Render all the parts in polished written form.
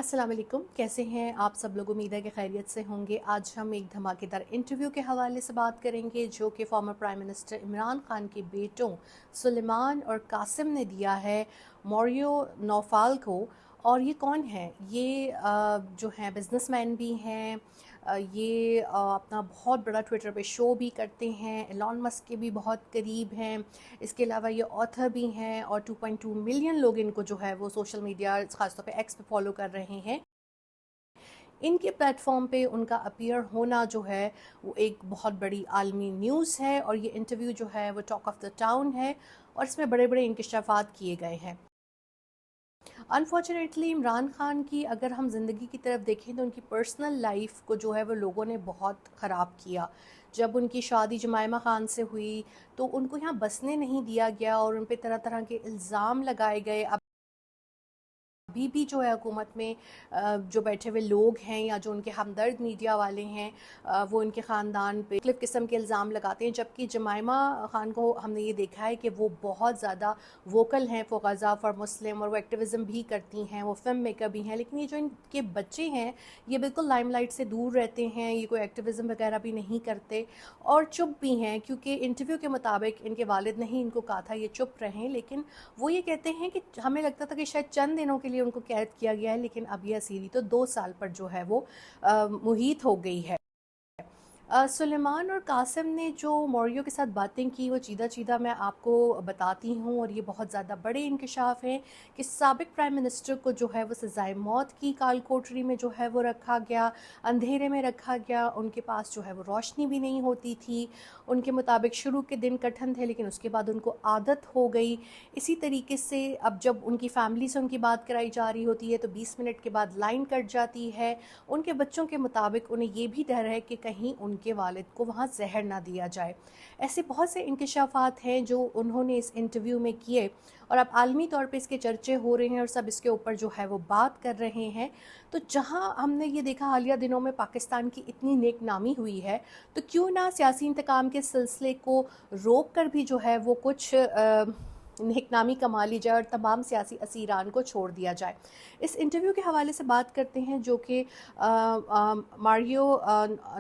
अस्सलाम वालेकुम, कैसे हैं आप सब लोग। उम्मीद है कि खैरियत से होंगे। आज हम एक धमाकेदार इंटरव्यू के हवाले से बात करेंगे जो कि former prime minister Imran Khan के बेटों सुलेमान और कासिम ने दिया है मौरियो नौफाल को। और ये कौन है? ये जो हैं बिजनेसमैन भी हैं। ये अपना बहुत बड़ा ट्विटर पे शो भी करते हैं, एलॉन मस्क के भी बहुत करीब हैं। इसके अलावा ये ऑथर भी हैं और 2.2 मिलियन लोग इनको जो है वो सोशल मीडिया ख़ासतौर पे एक्स पे फॉलो कर रहे हैं। इनके प्लेटफॉर्म पे उनका अपीयर होना जो है वो एक बहुत बड़ी आलमी न्यूज़ है और ये इंटरव्यू जो है वो टॉक ऑफ द टाउन है और इसमें बड़े बड़े इंकशाफात किए गए हैं। अनफॉर्चुनेटली इमरान खान की अगर हम ज़िंदगी की तरफ देखें तो उनकी पर्सनल लाइफ को जो है वो लोगों ने बहुत ख़राब किया। जब उनकी शादी जमायमा खान से हुई तो उनको यहाँ बसने नहीं दिया गया और उन पे तरह तरह के इल्ज़ाम लगाए गए। अभी भी जो है हुकूमत में जो बैठे हुए लोग हैं या जो उनके हमदर्द मीडिया वाले हैं वो इनके ख़ानदान पे मुख्तलिफ़ किस्म के इल्ज़ाम लगाते हैं। जबकि जमायमा ख़ान को हमने ये देखा है कि वो बहुत ज़्यादा वोकल हैं फॉर गज़ा फॉर मुस्लिम, और वो एक्टिविज़म भी करती हैं, वो फ़िल्म मेकर भी हैं। लेकिन ये जो इनके बच्चे हैं ये बिल्कुल लाइमलाइट से दूर रहते हैं, ये कोई एक्टिविज़म वगैरह भी नहीं करते और चुप भी हैं, क्योंकि इंटरव्यू के मुताबिक इनके वालिद ने ही इनको कहा था ये चुप रहें। लेकिन वो ये कहते हैं कि हमें लगता था कि शायद चंद दिनों के लिए उनको कैद किया गया है, लेकिन अब ये असीरी तो 2 साल पर जो है वो मुहीत हो गई है। सुलेमान और कासिम ने जो मौर्यों के साथ बातें की वो चीदा चीदा मैं आपको बताती हूँ, और ये बहुत ज़्यादा बड़े इंकशाफ हैं कि साबिक प्राइम मिनिस्टर को जो है वो सज़ाए मौत की काल कोठरी में जो है वो रखा गया, अंधेरे में रखा गया। उनके पास जो है वो रोशनी भी नहीं होती थी। उनके मुताबिक शुरू के दिन कठिन थे लेकिन उसके बाद उनको आदत हो गई। इसी तरीके से अब जब उनकी फ़ैमिली से उनकी बात कराई जा रही होती है तो 20 मिनट के बाद लाइन कट जाती है। उनके बच्चों के मुताबिक उन्हें ये भी डर है कि कहीं उनके वालिद को वहाँ जहर ना दिया जाए। ऐसे बहुत से इंकशाफात हैं जो उन्होंने इस इंटरव्यू में किए और अब आलमी तौर पे इसके चर्चे हो रहे हैं और सब इसके ऊपर जो है वो बात कर रहे हैं। तो जहाँ हमने ये देखा हालिया दिनों में पाकिस्तान की इतनी नेक नामी हुई है, तो क्यों ना सियासी इंतकाम के सिलसिले को रोक कर भी जो है वो कुछ नेकनामी कमा ली जाए और तमाम सियासी असीरान को छोड़ दिया जाए। इस इंटरव्यू के हवाले से बात करते हैं जो कि मारियो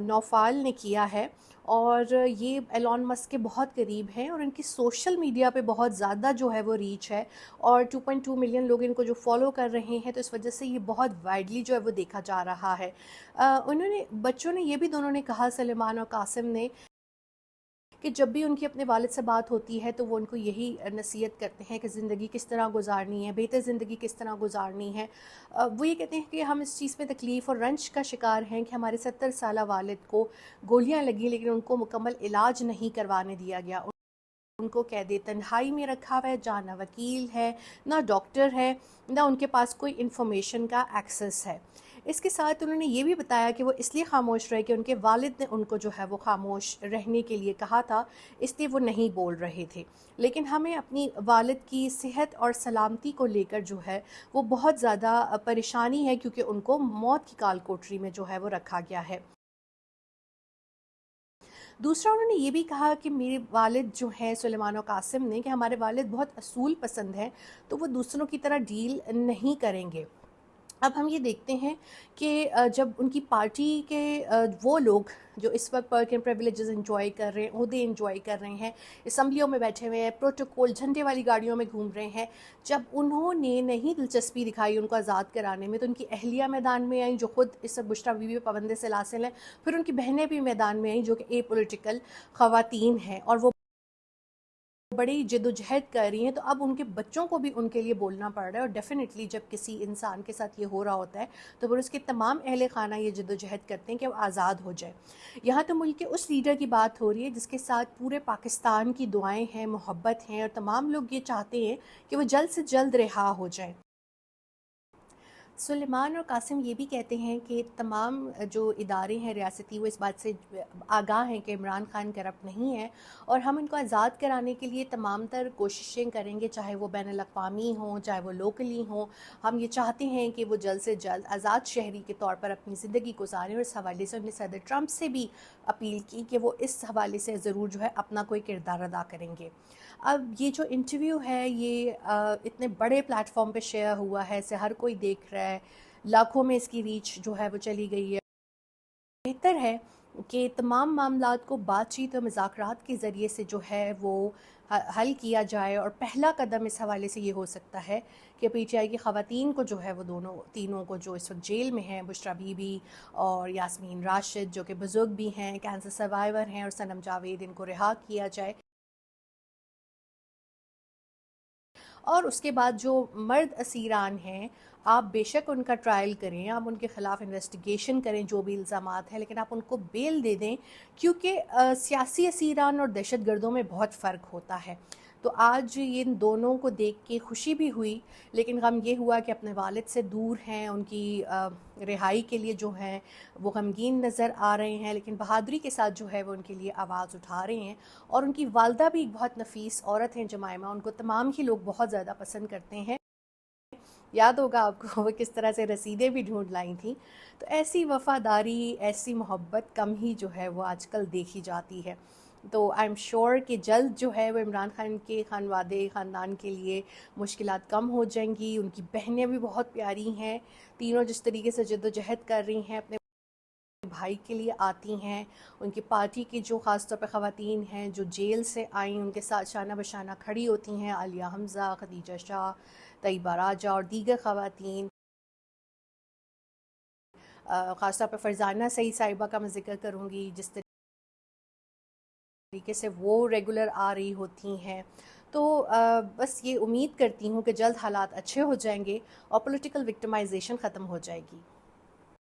नौफाल ने किया है, और ये एलॉन मस्क के बहुत करीब हैं और इनकी सोशल मीडिया पे बहुत ज़्यादा जो है वो रीच है और 2.2 मिलियन लोग इनको जो फॉलो कर रहे हैं, तो इस वजह से ये बहुत वाइडली जो है वो देखा जा रहा है। उन्होंने बच्चों ने ये भी दोनों ने कहा, सलेमान और कासिम ने, कि जब भी उनकी अपने वालिद से बात होती है तो वो उनको यही नसीहत करते हैं कि ज़िंदगी किस तरह गुजारनी है, बेहतर ज़िंदगी किस तरह गुजारनी है। वो ये कहते हैं कि हम इस चीज़ में तकलीफ़ और रंज का शिकार हैं कि हमारे 70 साला वालिद को गोलियां लगी लेकिन उनको मुकम्मल इलाज नहीं करवाने दिया गया। उनको कैद तन्हाई में रखा हुआ है, जहाँ ना वकील है ना डॉक्टर है, ना उनके पास कोई इन्फॉर्मेशन का एक्सेस है। इसके साथ उन्होंने ये भी बताया कि वो इसलिए खामोश रहे कि उनके वालिद ने उनको जो है वो खामोश रहने के लिए कहा था, इसलिए वो नहीं बोल रहे थे। लेकिन हमें अपनी वालिद की सेहत और सलामती को लेकर जो है वो बहुत ज़्यादा परेशानी है, क्योंकि उनको मौत की काल कोठरी में जो है वो रखा गया है। दूसरा उन्होंने ये भी कहा कि मेरे वालिद जो हैं सुलेमान और कासिम ने, कि हमारे वालिद बहुत असूल पसंद हैं, तो वो दूसरों की तरह डील नहीं करेंगे। अब हम ये देखते हैं कि जब उनकी पार्टी के वो लोग जो इस वक्त वर्क एंड प्रिविलेजेस एंजॉय कर रहे हैं, ओहदे एंजॉय कर रहे हैं, असम्बलियों में बैठे हुए हैं, प्रोटोकॉल झंडे वाली गाड़ियों में घूम रहे हैं, जब उन्होंने नहीं दिलचस्पी दिखाई उनको आज़ाद कराने में, तो उनकी अहलिया मैदान में आई जो ख़ुद इस वक्त बुशरा बीवी पाबंदी से लासिल हैं। फिर उनकी बहनें भी मैदान में आई जो कि ए पोलिटिकल ख़वातीन हैं और वो बड़ी जद्दोजहद कर रही हैं। तो अब उनके बच्चों को भी उनके लिए बोलना पड़ रहा है, और डेफिनेटली जब किसी इंसान के साथ ये हो रहा होता है तो फिर उसके तमाम अहले खाना ये जद्दोजहद करते हैं कि वो आज़ाद हो जाए। यहाँ तो मुल्क के उस लीडर की बात हो रही है जिसके साथ पूरे पाकिस्तान की दुआएं हैं, मोहब्बत हैं, और तमाम लोग ये चाहते हैं कि वो जल्द से जल्द रिहा हो जाए। सुलेमान और कासिम ये भी कहते हैं कि तमाम जो इदारे हैं रियासती वो इस बात से आगाह हैं कि इमरान खान करप्ट नहीं है, और हम इनको आज़ाद कराने के लिए तमाम तर कोशिशें करेंगे, चाहे वो बैन अल-अक़वामी हों चाहे वो लोकली हों। हम ये चाहते हैं कि वो जल्द से जल्द आज़ाद शहरी के तौर पर अपनी ज़िंदगी गुजारें, और इस हवाले से उन्होंने सदर ट्रंप से भी अपील की कि वो इस हवाले से ज़रूर जो है अपना कोई किरदार अदा करेंगे। अब ये जो इंटरव्यू है ये इतने बड़े प्लेटफॉर्म पे शेयर हुआ है, इसे हर कोई देख रहा है, लाखों में इसकी रीच जो है वो चली गई है। बेहतर है कि तमाम मामलात को बातचीत और मुज़ाकरात के ज़रिए से जो है वो हल किया जाए, और पहला कदम इस हवाले से ये हो सकता है कि पीटीआई की ख़वातीन को जो है वो दोनों तीनों को जो इस वक्त जेल में हैं, बुशरा बीबी और यास्मीन राशिद जो कि बुज़ुर्ग भी हैं, कैंसर सर्वाइवर हैं, और सनम जावेद, इनको रिहा किया जाए। और उसके बाद जो मर्द असीरान हैं, आप बेशक उनका ट्रायल करें, आप उनके ख़िलाफ़ इन्वेस्टिगेशन करें जो भी इल्ज़ामात हैं, लेकिन आप उनको बेल दे दें, क्योंकि सियासी असीरान और दहशत गर्दों में बहुत फ़र्क होता है। तो आज इन दोनों को देख के खुशी भी हुई, लेकिन गम ये हुआ कि अपने वालिद से दूर हैं, उनकी रिहाई के लिए जो हैं वो गमगीन नज़र आ रहे हैं, लेकिन बहादुरी के साथ जो है वो उनके लिए आवाज़ उठा रहे हैं। और उनकी वालदा भी एक बहुत नफीस औरत हैं जमाइमा, उनको तमाम ही लोग बहुत ज़्यादा पसंद करते हैं। याद होगा आपको वो किस तरह से रसीदें भी ढूंढ लाई थी। तो ऐसी वफ़ादारी, ऐसी मोहब्बत कम ही जो है वो आजकल देखी जाती है। तो आई एम श्योर कि जल्द जो है वो इमरान खान के खानवादे ख़ानदान के लिए मुश्किलात कम हो जाएंगी। उनकी बहनें भी बहुत प्यारी हैं, तीनों जिस तरीके से जद्दोजहद कर रही हैं, अपने भाई के लिए आती हैं। उनकी पार्टी की जो ख़ास तौर पर ख़वातीन हैं जो जेल से आई, उनके साथ शाना बशाना खड़ी होती हैं, आलिया हमज़ा, खदीजा शाह, तैयबा राजा और दीगर ख़वातीन। ख़ास तौर पर फ़रज़ाना सईद साहिबा का मैं ज़िक्र करूँगी, जिस तरीके से वो रेगुलर आ रही होती हैं। तो बस ये उम्मीद करती हूँ कि जल्द हालात अच्छे हो जाएंगे और पॉलिटिकल विक्टिमाइजेशन ख़त्म हो जाएगी।